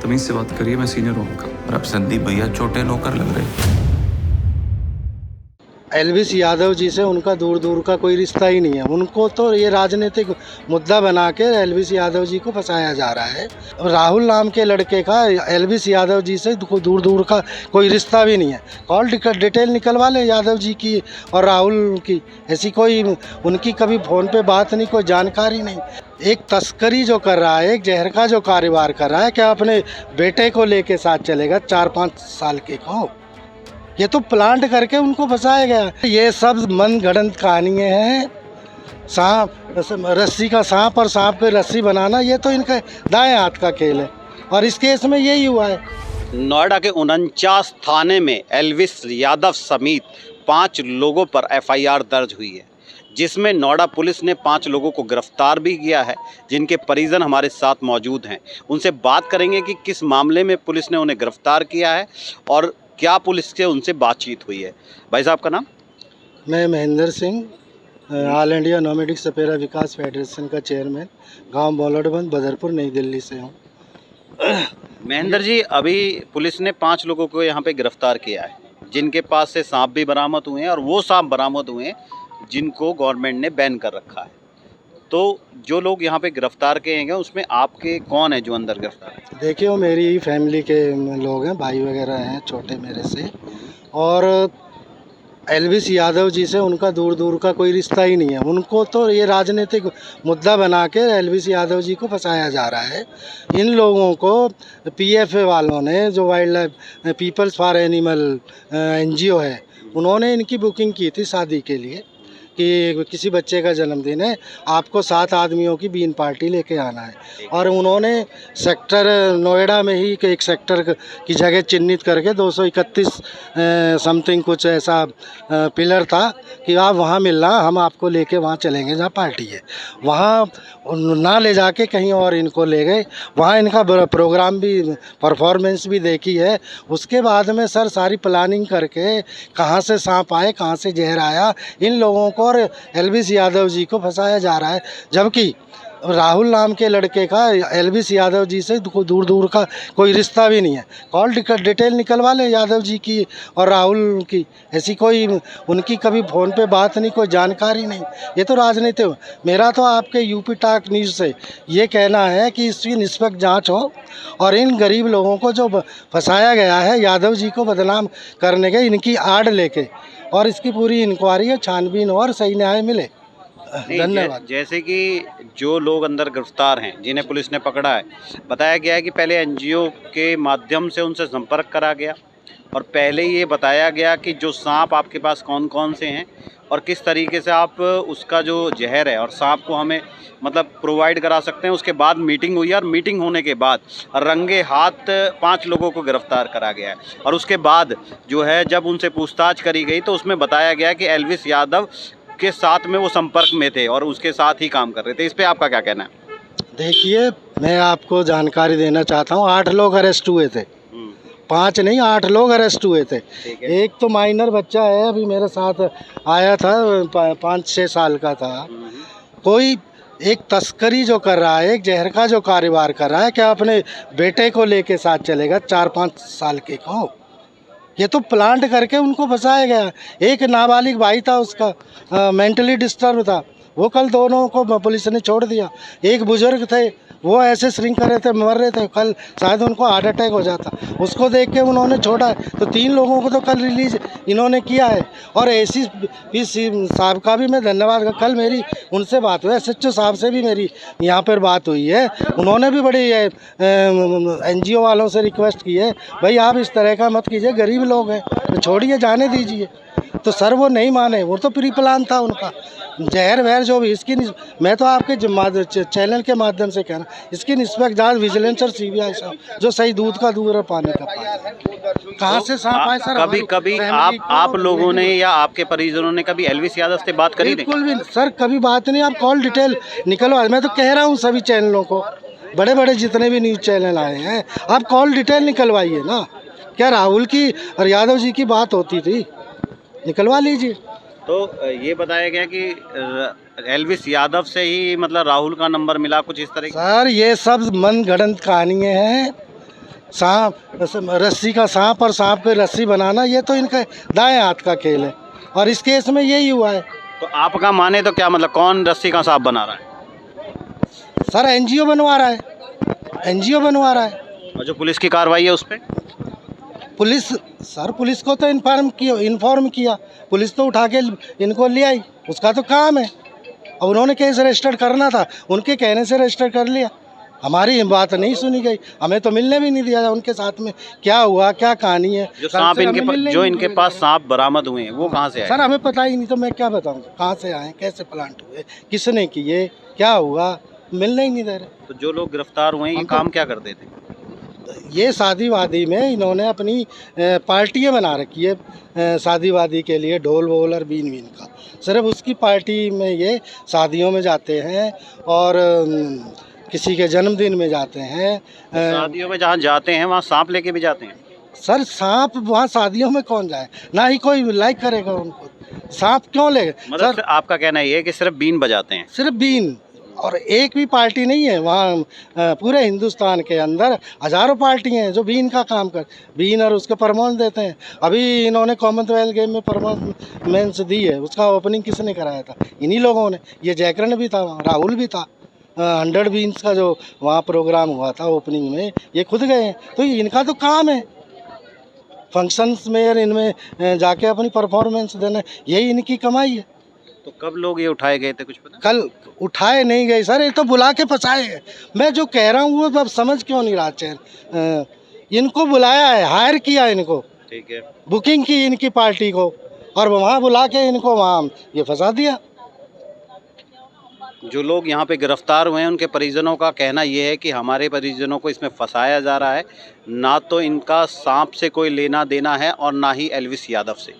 तमीज से बात करिए, मैं सीनियर हूँ आपका। और अब संदीप भैया छोटे नौकर लग रहे हैं। एलविस यादव जी से उनका दूर दूर का कोई रिश्ता ही नहीं है। उनको तो ये राजनीतिक मुद्दा बना के एलविस यादव जी को फंसाया जा रहा है। राहुल नाम के लड़के का एलविस यादव जी से दूर दूर का कोई रिश्ता भी नहीं है। कॉल डिटेल निकलवा ले यादव जी की और राहुल की, ऐसी कोई उनकी कभी फ़ोन पे बात नहीं, कोई जानकारी नहीं। एक तस्करी जो कर रहा है, एक जहर का जो कारोबार कर रहा है, क्या अपने बेटे को लेके साथ चलेगा 4-5 साल के को? ये तो प्लांट करके उनको फंसाया गया। ये सब मनगढ़ंत कहानियाँ हैं। सांप रस्सी का सांप और सांप पे रस्सी बनाना, ये तो इनका दाएं हाथ का खेल है और इस केस में यही हुआ है। नोएडा के 49 थाने में एलविस यादव समेत 5 लोगों पर एफआईआर दर्ज हुई है, जिसमें नोएडा पुलिस ने 5 लोगों को गिरफ्तार भी किया है, जिनके परिजन हमारे साथ मौजूद हैं। उनसे बात करेंगे कि किस मामले में पुलिस ने उन्हें गिरफ्तार किया है और क्या पुलिस से उनसे बातचीत हुई है। भाई साहब का नाम? मैं Mahendra Singh, all India nomadic सपेरा विकास फेडरेशन का चेयरमैन, गांव बोलडबंद, बदरपुर, नई दिल्ली से हूँ। महेंद्र जी, अभी पुलिस ने 5 लोगों को यहाँ पे गिरफ्तार किया है, जिनके पास से सांप भी बरामद हुए हैं और वो सांप बरामद हुए हैं जिनको गवर्नमेंट ने बैन कर रखा है। तो जो लोग यहाँ पे गिरफ्तार किए हैं उसमें आपके कौन है जो अंदर गिरफ्तार है? देखिए, वो मेरी फैमिली के लोग हैं, भाई वगैरह हैं छोटे मेरे से। और एलविस यादव जी से उनका दूर दूर का कोई रिश्ता ही नहीं है। उनको तो ये राजनीतिक मुद्दा बना के एलविस यादव जी को फंसाया जा रहा है। इन लोगों को पीएफए वालों ने, जो wild life peoples for animal NGO है, उन्होंने इनकी बुकिंग की थी शादी के लिए कि किसी बच्चे का जन्मदिन है, आपको 7 आदमियों की बीन पार्टी लेके आना है। और उन्होंने सेक्टर नोएडा में ही एक सेक्टर की जगह चिन्हित करके 231 समथिंग कुछ ऐसा पिलर था कि आप वहाँ मिलना, हम आपको लेके वहाँ चलेंगे जहाँ पार्टी है। वहाँ ना ले जाके कहीं और इनको ले गए। वहाँ इनका प्रोग्राम भी, परफॉर्मेंस भी देखी है। उसके बाद में सर सारी प्लानिंग करके कहाँ से सांप आए, कहाँ से जहर आया, इन लोगों को और एलविस यादव जी को फंसाया जा रहा है। जबकि राहुल नाम के लड़के का एलविस यादव जी से दूर दूर का कोई रिश्ता भी नहीं है। कॉल डिटेल निकलवा ले यादव जी की और राहुल की, ऐसी कोई उनकी कभी फ़ोन पे बात नहीं, कोई जानकारी नहीं। ये तो राजनीति। मेरा तो आपके यूपी टॉक न्यूज़ से ये कहना है कि इसकी निष्पक्ष जांच हो और इन गरीब लोगों को जो फंसाया गया है यादव जी को बदनाम करने के, इनकी आड़ लेके, और इसकी पूरी इंक्वायरी और छानबीन और सही न्याय मिले। धन्यवाद। जैसे कि जो लोग अंदर गिरफ्तार हैं, जिन्हें पुलिस ने पकड़ा है, बताया गया है कि पहले एनजीओ के माध्यम से उनसे संपर्क करा गया और पहले ये बताया गया कि जो सांप आपके पास कौन कौन से हैं और किस तरीके से आप उसका जो जहर है और सांप को हमें मतलब प्रोवाइड करा सकते हैं। उसके बाद मीटिंग हुई और मीटिंग होने के बाद रंगे हाथ 5 लोगों को गिरफ्तार करा गया है। और उसके बाद जो है जब उनसे पूछताछ करी गई तो उसमें बताया गया कि एलविस यादव के साथ में वो संपर्क में थे और उसके साथ ही काम कर रहे थे। इस पे आपका क्या कहना है? देखिए, मैं आपको जानकारी देना चाहता हूँ। 8 लोग अरेस्ट हुए थे, 5 नहीं 8 लोग अरेस्ट हुए थे। एक तो माइनर बच्चा है, अभी मेरे साथ आया था, 5-6 साल का था। कोई एक तस्करी जो कर रहा है, एक जहर का जो कारोबार कर रहा है, क्या अपने बेटे को लेके साथ चलेगा 4-5 साल के को? ये तो प्लांट करके उनको फंसाया गया। एक नाबालिग भाई था, उसका मेंटली डिस्टर्ब था, वो कल दोनों को पुलिस ने छोड़ दिया। एक बुजुर्ग थे, वो ऐसे श्रिंक कर रहे थे, मर रहे थे, कल शायद उनको हार्ट अटैक हो जाता, उसको देख के उन्होंने छोड़ा है। तो 3 लोगों को तो कल रिलीज इन्होंने किया है। और एसीपी साहब का भी मैं धन्यवाद, कल मेरी उनसे बात हुई, एसएचओ साहब से भी मेरी यहाँ पर बात हुई है। उन्होंने भी बड़ी एनजीओ वालों से रिक्वेस्ट की है, भाई आप इस तरह का मत कीजिए, गरीब लोग हैं, तो छोड़िए, जाने दीजिए। तो सर वो नहीं माने, वो तो प्री प्लान था उनका। जहर वहर जो भी इसकी, मैं तो आपके चैनल के माध्यम से कहना, इसकी निष्पक्ष जांच विजिलेंस और सीबीआई साहब, जो सही दूध का दूध और पानी का पानी। कहाँ से सांप आए सर? कभी आप लोगों ने या आपके परिजनों ने कभी एलविस यादव से बात करी? बिल्कुल भी सर, कभी बात नहीं। आप कॉल डिटेल निकलवा, मैं तो कह रहा हूँ सभी चैनलों को, बड़े बड़े जितने भी न्यूज़ चैनल आए हैं, आप कॉल डिटेल निकलवाइए ना। क्या राहुल की और यादव जी की बात होती थी? निकलवा लीजिए। तो ये बताया गया कि एलविस यादव से ही मतलब राहुल का नंबर मिला, कुछ इस तरह? सर ये सब मनगढ़ंत कहानियाँ हैं। सांप रस्सी का सांप और सांप को रस्सी बनाना, ये तो इनका दाएं हाथ का खेल है, और इस केस में यही हुआ है। तो आपका माने तो क्या मतलब, कौन रस्सी का सांप बना रहा है? सर एनजीओ बनवा रहा है, एनजीओ बनवा रहा है। और जो पुलिस की कार्रवाई है उस पर? पुलिस, सर पुलिस को तो इन्फॉर्म किया, पुलिस तो उठा के इनको ले आई, उसका तो काम है। और उन्होंने केस रजिस्टर करना था, उनके कहने से रजिस्टर कर लिया। हमारी बात नहीं सुनी गई, हमें तो मिलने भी नहीं दिया उनके साथ में क्या हुआ, क्या कहानी है। जो सांप इनके पास सांप बरामद हुए हैं वो कहाँ से आए? सर हमें पता ही नहीं, तो मैं क्या बताऊँ कहाँ से आए, कैसे प्लांट हुए, किसने किए, क्या हुआ, मिलने ही नहीं दे रहे। तो जो लोग गिरफ्तार हुए हैं ये काम क्या करते थे? ये शादी वादी में इन्होंने अपनी पार्टियाँ बना रखी है, शादी वादी के लिए ढोल वोल और बीन वीन का, सिर्फ उसकी पार्टी में ये शादियों में जाते हैं और किसी के जन्मदिन में जाते हैं। शादियों में जहाँ जाते हैं वहाँ सांप लेके भी जाते हैं? सर सांप वहाँ शादियों में कौन जाए, ना ही कोई लाइक करेगा उनको, सांप क्यों लेगा? मतलब सर आपका कहना ये है कि सिर्फ बीन बजाते हैं? सिर्फ बीन, और एक भी पार्टी नहीं है वहाँ, पूरे हिंदुस्तान के अंदर हज़ारों पार्टी हैं जो बीन का काम कर, बीन और उसके परफॉर्मेंस देते हैं। अभी इन्होंने कॉमनवेल्थ गेम में परफॉर्मेंस दी है, उसका ओपनिंग किसने कराया था? इन्हीं लोगों ने। ये जयकरण भी था, राहुल भी था। 100 बीन्स का जो वहाँ प्रोग्राम हुआ था ओपनिंग में, ये खुद गए हैं। तो इनका तो काम है फंक्शंस में और इनमें जाके अपनी परफॉर्मेंस देना, यही इनकी कमाई है। तो कब लोग ये उठाए गए थे कुछ पता? कल उठाए नहीं गए सर, ये तो बुला के फंसाए हैं। मैं जो कह रहा हूँ वो अब समझ क्यों नहीं रहा चैन, इनको बुलाया है, हायर किया इनको, ठीक है, बुकिंग की इनकी पार्टी को, और वहाँ बुला के इनको वहाँ ये फंसा दिया। जो लोग यहाँ पे गिरफ्तार हुए हैं उनके परिजनों का कहना ये है कि हमारे परिजनों को इसमें फंसाया जा रहा है, ना तो इनका सांप से कोई लेना देना है और ना ही एल्विस यादव से।